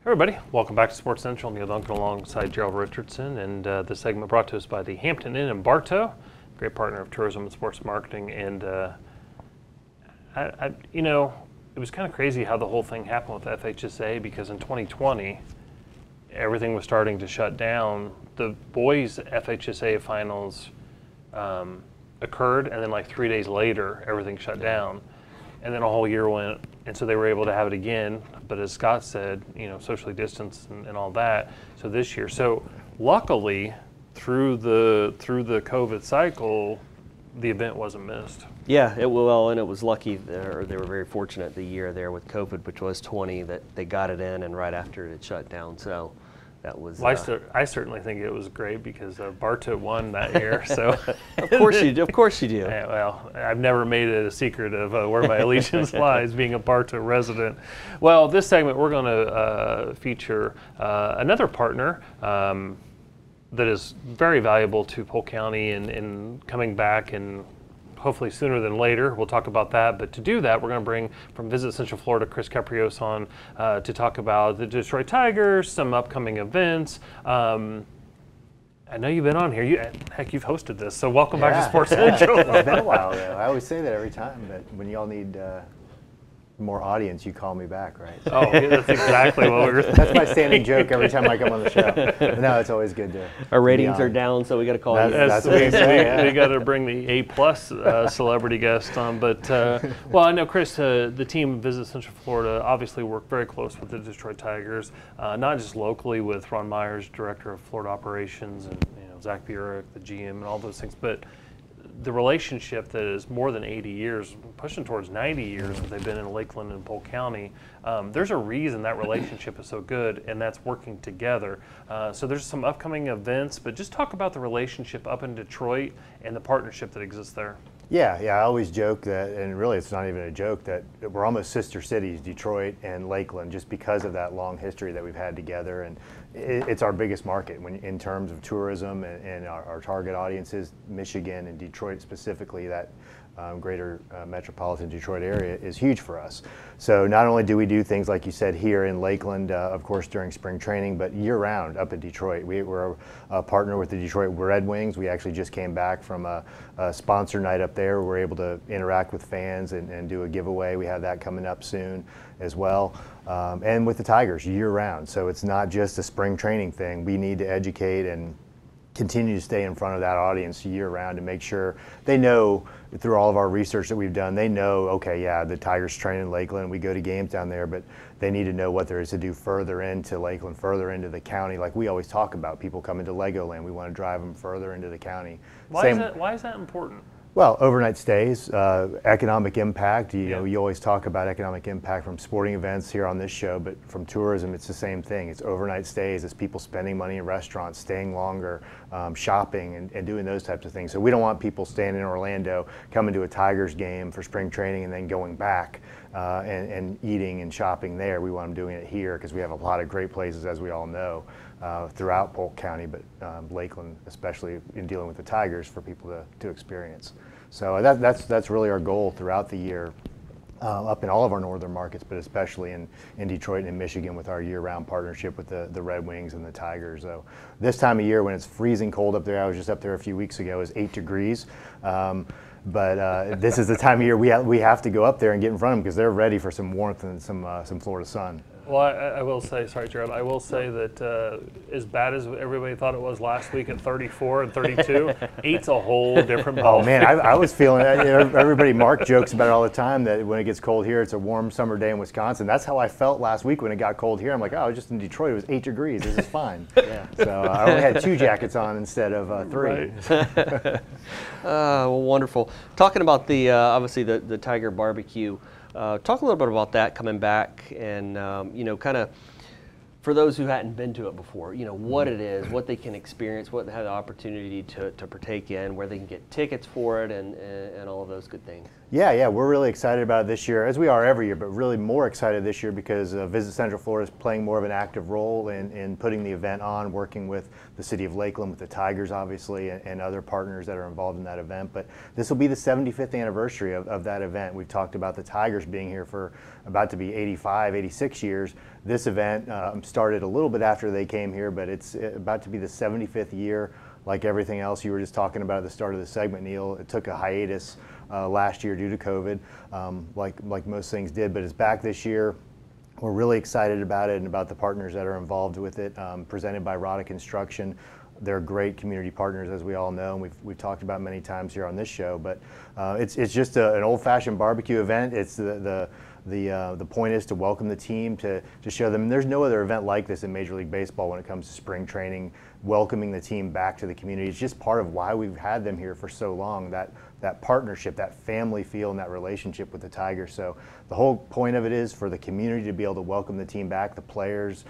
Everybody, welcome back to Sports Central. Neil Duncan alongside Gerald Richardson, and this segment brought to us by the Hampton Inn in Bartow, great partner of tourism and sports marketing. And it was kind of crazy how the whole thing happened with FHSA, because in 2020, everything was starting to shut down. The boys' FHSA finals occurred, and then like 3 days later, everything shut down. And then a whole year went, and so they were able to have it again. But as Scott said, socially distanced and all that. So this year, luckily, through the COVID cycle, the event wasn't missed. Yeah, it was lucky, or they were very fortunate the year there with COVID, which was 20, that they got it in, and right after it shut down. So that was. Well, I certainly think it was great because Bartow won that year. So of course you do. Yeah, well, I've never made it a secret of where my allegiance lies, being a Bartow resident. Well, this segment we're going to feature another partner that is very valuable to Polk County and coming back and hopefully sooner than later. We'll talk about that. But to do that, we're going to bring from Visit Central Florida, Kris Keprios on to talk about the Detroit Tigers, some upcoming events. I know you've been on here. You've hosted this, so welcome back to Sports Central. It's been a while, though. I always say that every time, but when y'all need more audience, you call me back, right? Oh, yeah, that's exactly what we were thinking. That's my standing joke every time I come on the show. But no, it's always good to. Our ratings are down, so we got to call you. That's what we say. We got to bring the A+ celebrity guest on. But well, I know Kris, the team Visit Central Florida obviously worked very close with the Detroit Tigers, not just locally with Ron Myers, director of Florida operations, and Zach Burek, the GM, and all those things, but the relationship that is more than 80 years, pushing towards 90 years that they've been in Lakeland and Polk County, there's a reason that relationship is so good, and that's working together. So there's some upcoming events, but just talk about the relationship up in Detroit and the partnership that exists there. Yeah, I always joke that, and really it's not even a joke, that we're almost sister cities, Detroit and Lakeland, just because of that long history that we've had together. And it's our biggest market in terms of tourism and our target audiences. Michigan and Detroit specifically, that greater metropolitan Detroit area is huge for us. So not only do we do things like you said here in Lakeland, of course during spring training, but year round up in Detroit. We're a partner with the Detroit Red Wings. We actually just came back from a sponsor night up there. We're able to interact with fans and do a giveaway. We have that coming up soon as well. And with the Tigers year round. So it's not just a spring training thing. We need to educate and continue to stay in front of that audience year round to make sure they know, through all of our research that we've done, they know, okay, yeah, the Tigers train in Lakeland, we go to games down there, but they need to know what there is to do further into Lakeland, further into the county. Like we always talk about, people come into Legoland, we want to drive them further into the county. Why is that important? Well, overnight stays, economic impact. You always talk about economic impact from sporting events here on this show, but from tourism, it's the same thing. It's overnight stays. It's people spending money in restaurants, staying longer, shopping, and doing those types of things. So we don't want people staying in Orlando, coming to a Tigers game for spring training, and then going back and eating and shopping there. We want them doing it here because we have a lot of great places, as we all know, throughout Polk County, but Lakeland, especially in dealing with the Tigers, for people to experience. So that's really our goal throughout the year, up in all of our northern markets, but especially in Detroit and in Michigan with our year-round partnership with the Red Wings and the Tigers. So this time of year when it's freezing cold up there, I was just up there a few weeks ago, it's 8 degrees. But this is the time of year we have to go up there and get in front of them because they're ready for some warmth and some Florida sun. Well, I will say, sorry, Gerald, I will say that as bad as everybody thought it was last week at 34 and 32, 8's a whole different ball. Oh, man, I was feeling that. Everybody, Mark jokes about it all the time, that when it gets cold here, it's a warm summer day in Wisconsin. That's how I felt last week when it got cold here. I'm like, oh, I was just in Detroit. It was 8 degrees. This is fine. Yeah. So I only had 2 jackets on instead of 3. Right. Well, wonderful. Talking about the obviously the Tiger Barbecue. Talk a little bit about that coming back, and kind of for those who hadn't been to it before, what it is, what they can experience, what they have the opportunity to partake in, where they can get tickets for it, and all of those good things. Yeah, we're really excited about it this year, as we are every year, but really more excited this year because Visit Central Florida is playing more of an active role in putting the event on, working with the city of Lakeland, with the Tigers, obviously, and other partners that are involved in that event. But this will be the 75th anniversary of that event. We've talked about the Tigers being here for about to be 85, 86 years. This event started a little bit after they came here, but it's about to be the 75th year. Like everything else you were just talking about at the start of the segment, Neil, it took a hiatus last year due to COVID, like most things did, but it's back this year. We're really excited about it and about the partners that are involved with it. Presented by Rada Construction. They're great community partners, as we all know, and we've talked about many times here on this show. But it's just an old-fashioned barbecue event. It's the point is to welcome the team, to show them there's no other event like this in Major League Baseball when it comes to spring training, welcoming the team back to the community. It's just part of why we've had them here for so long, that partnership, that family feel, and that relationship with the Tigers. So the whole point of it is for the community to be able to welcome the team back. The players,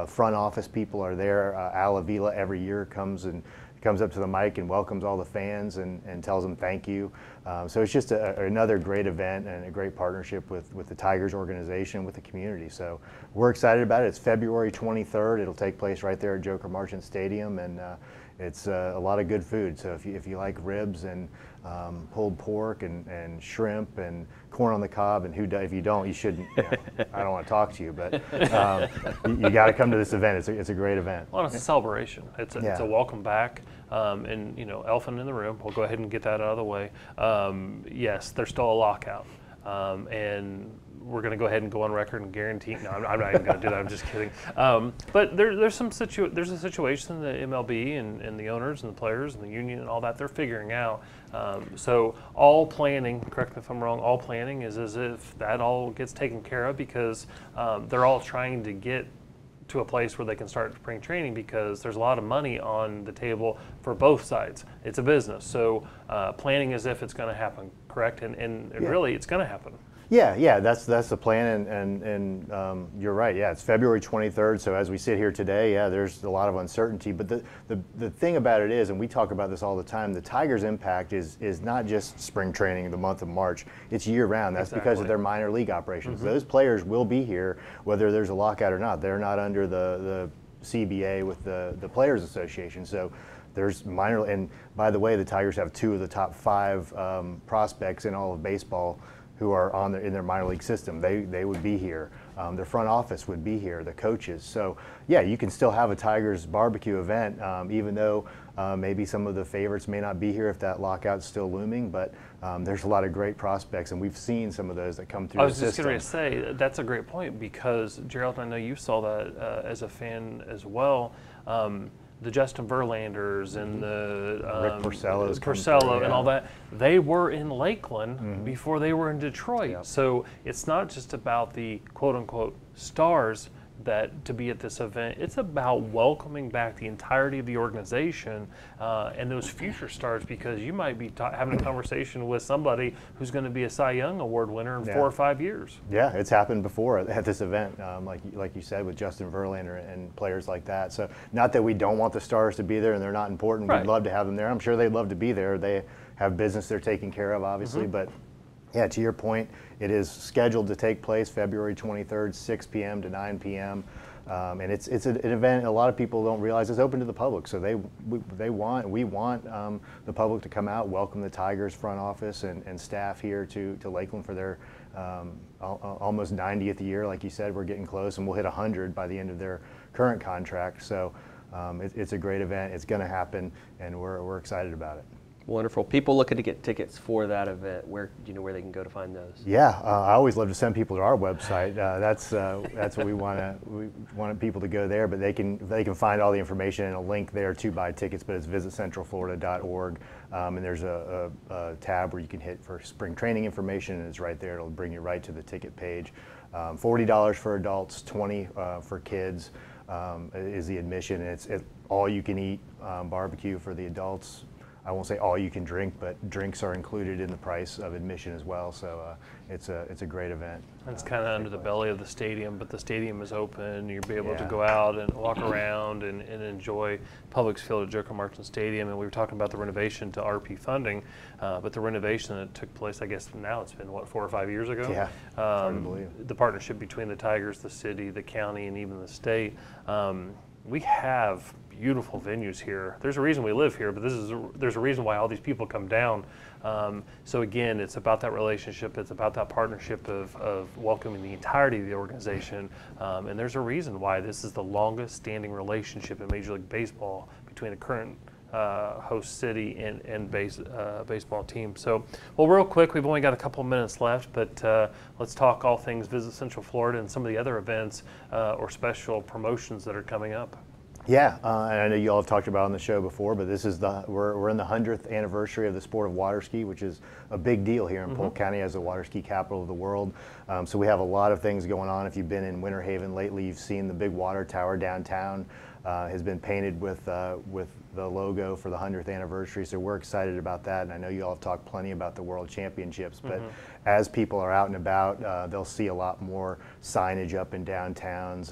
front office people are there. Al Avila every year comes up to the mic and welcomes all the fans and tells them thank you. So it's just another great event and a great partnership with the Tigers organization, with the community. So we're excited about it. It's February 23rd. It'll take place right there at Joker Marchant Stadium, and it's a lot of good food. So if you like ribs and pulled pork and shrimp and corn on the cob, and if you don't, you shouldn't. I don't want to talk to you, but you got to come to this event. It's a great event. Well, it's a celebration. It's a welcome back. And elephant in the room. We'll go ahead and get that out of the way. Yes, there's still a lockout, and we're going to go ahead and go on record and guarantee. No, I'm not even going to do that. I'm just kidding. But there's a situation that MLB and the owners and the players and the union and all that they're figuring out. So all planning, correct me if I'm wrong, all planning is as if that all gets taken care of, because they're all trying to get to a place where they can start spring training, because there's a lot of money on the table for both sides. It's a business. So planning as if it's going to happen, correct? And really it's going to happen. Yeah, that's the plan, and you're right. Yeah, it's February 23rd. So as we sit here today, there's a lot of uncertainty. But the thing about it is, and we talk about this all the time, the Tigers' impact is not just spring training the month of March. It's year round. That's because of their minor league operations. Those players will be here whether there's a lockout or not. They're not under the CBA with the Players Association. So there's minor, and by the way, the Tigers have 2 of the top 5 prospects in all of baseball who are in their minor league system. They would be here. Their front office would be here, the coaches. So yeah, you can still have a Tigers barbecue event, even though maybe some of the favorites may not be here if that lockout's still looming, but there's a lot of great prospects, and we've seen some of those that come through the system. I was just going to say, that's a great point, because Gerald, I know you saw that as a fan as well. The Justin Verlanders and the Rick Porcello and all that, they were in Lakeland before they were in Detroit. Yep. So it's not just about the quote-unquote stars that to be at this event. It's about welcoming back the entirety of the organization and those future stars, because you might be having a conversation with somebody who's going to be a Cy Young Award winner in 4 or 5 years. Yeah, it's happened before at this event, like you said, with Justin Verlander and players like that. So not that we don't want the stars to be there and they're not important. Right. We'd love to have them there. I'm sure they'd love to be there. They have business they're taking care of, obviously, but yeah, to your point, it is scheduled to take place February 23rd, 6 p.m. to 9 p.m. And it's an event a lot of people don't realize is open to the public. So we want the public to come out, welcome the Tigers front office and staff here to Lakeland for their almost 90th year. Like you said, we're getting close, and we'll hit 100 by the end of their current contract. So it's a great event. It's going to happen, and we're excited about it. Wonderful. People looking to get tickets for that event, where do you know where they can go to find those? Yeah, I always love to send people to our website. That's what we want people to go there, but they can find all the information and a link there to buy tickets. But it's visitcentralflorida.org, and there's a tab where you can hit for spring training information, and it's right there. It'll bring you right to the ticket page. $40 for adults, $20 for kids is the admission. It's all you can eat barbecue for the adults. I won't say all you can drink, but drinks are included in the price of admission as well. So it's a great event. It's kind of under the belly of the stadium, but the stadium is open. You'll be able to go out and walk around and enjoy Publix Field at Joker Marchant Stadium. And we were talking about the renovation to RP funding, but the renovation that took place, I guess now it's been, what, 4 or 5 years ago? Yeah, hard to believe. The partnership between the Tigers, the city, the county, and even the state. We have beautiful venues here. There's a reason we live here, but there's a reason why all these people come down. So again, it's about that relationship. It's about that partnership of welcoming the entirety of the organization. And there's a reason why this is the longest standing relationship in Major League Baseball between the current host city and baseball team. So, well, real quick, we've only got a couple minutes left, but let's talk all things Visit Central Florida and some of the other events or special promotions that are coming up. Yeah, and I know you all have talked about it on the show before, but this is we're in the 100th anniversary of the sport of water ski, which is a big deal here in Polk County as the water ski capital of the world. So we have a lot of things going on. If you've been in Winter Haven lately, you've seen the big water tower downtown has been painted with the logo for the 100th anniversary. So we're excited about that, and I know you all have talked plenty about the World Championships, but as people are out and about, they'll see a lot more signage up in downtowns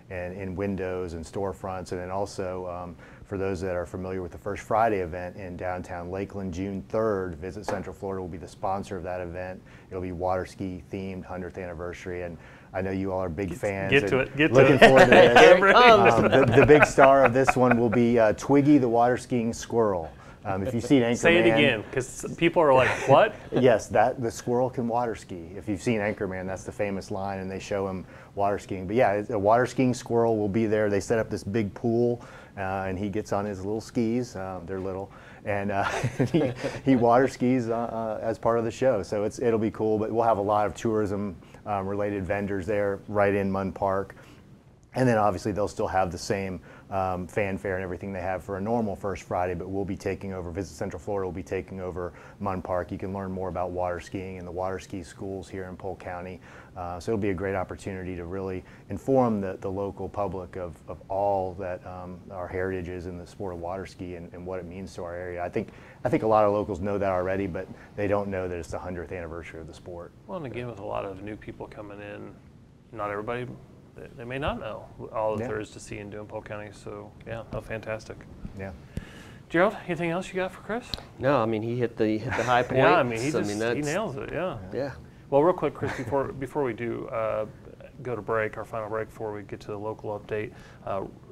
and in windows and storefronts, and then also for those that are familiar with the First Friday event in downtown Lakeland, June 3rd, Visit Central Florida will be the sponsor of that event. It'll be water ski themed, 100th anniversary, and I know you all are big fans. Get to it. Looking forward to this. The big star of this one will be Twiggy the water skiing squirrel. If you've seen Anchorman. Say it again, because people are like, what? Yes, the squirrel can water ski. If you've seen Anchorman, that's the famous line, and they show him water skiing. But yeah, a water skiing squirrel will be there. They set up this big pool, and he gets on his little skis. They're little. And he water skis as part of the show. So it'll be cool, but we'll have a lot of tourism related vendors there right in Munn Park. And then obviously they'll still have the same fanfare and everything they have for a normal First Friday, but we'll be taking over, Visit Central Florida will be taking over Munn Park. You can learn more about water skiing and the water ski schools here in Polk County. So it'll be a great opportunity to really inform the local public of all that our heritage is in the sport of water ski and what it means to our area. I think a lot of locals know that already, but they don't know that it's the 100th anniversary of the sport. Well, and again, with a lot of new people coming in, not everybody, they may not know all that there is to see and do in Polk County. So yeah, fantastic. Yeah. Gerald, anything else you got for Kris? No, I mean he hit the high point. Yeah, I mean he nails it. Yeah. Yeah. Well, real quick, Kris, before we do go to break, our final break before we get to the local update,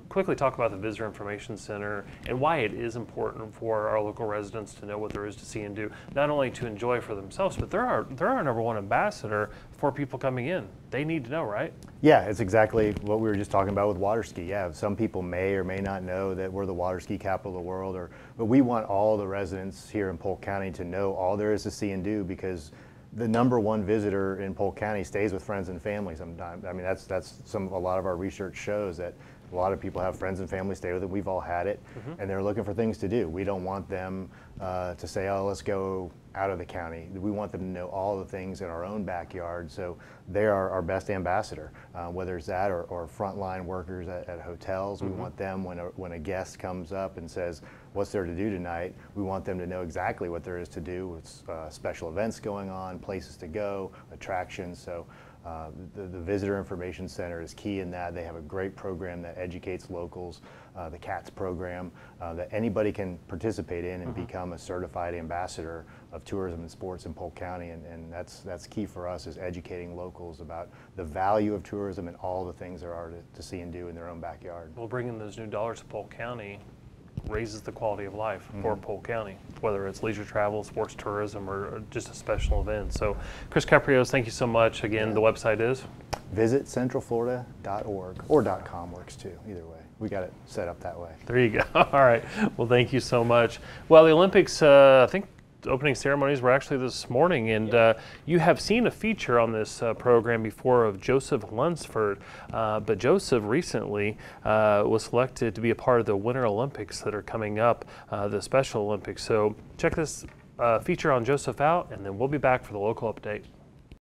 quickly talk about the Visitor Information Center and why it is important for our local residents to know what there is to see and do, not only to enjoy for themselves, but they're our #1 ambassador for people coming in. They need to know, right? Yeah, it's exactly what we were just talking about with water ski. Yeah, some people may or may not know that we're the water ski capital of the world, but we want all the residents here in Polk County to know all there is to see and do, because the #1 visitor in Polk County stays with friends and family sometimes. I mean, that's a lot of our research shows that a lot of people have friends and family stay with them. We've all had it, and they're looking for things to do. We don't want them to say, oh, let's go out of the county. We want them to know all the things in our own backyard, so they are our best ambassador, whether it's that or frontline workers at hotels. We want them, when a guest comes up and says, what's there to do tonight, we want them to know exactly what there is to do with special events going on, places to go, attractions. So the Visitor Information Center is key in that. They have a great program that educates locals, the CATS program, that anybody can participate in and become a certified ambassador of tourism and sports in Polk County, and that's key for us, is educating locals about the value of tourism and all the things there are to see and do in their own backyard. Well, bringing those new dollars to Polk County raises the quality of life for Polk County, whether it's leisure travel, sports tourism, or just a special event. So, Kris Keprios, thank you so much. Again, the website is? VisitCentralFlorida.org, or .com works too, either way. We got it set up that way. There you go. All right. Well, thank you so much. Well, the Olympics, I think the opening ceremonies were actually this morning, and you have seen a feature on this program before of Joseph Lunsford, but Joseph recently was selected to be a part of the Winter Olympics that are coming up, the Special Olympics. So check this feature on Joseph out, and then we'll be back for the local update.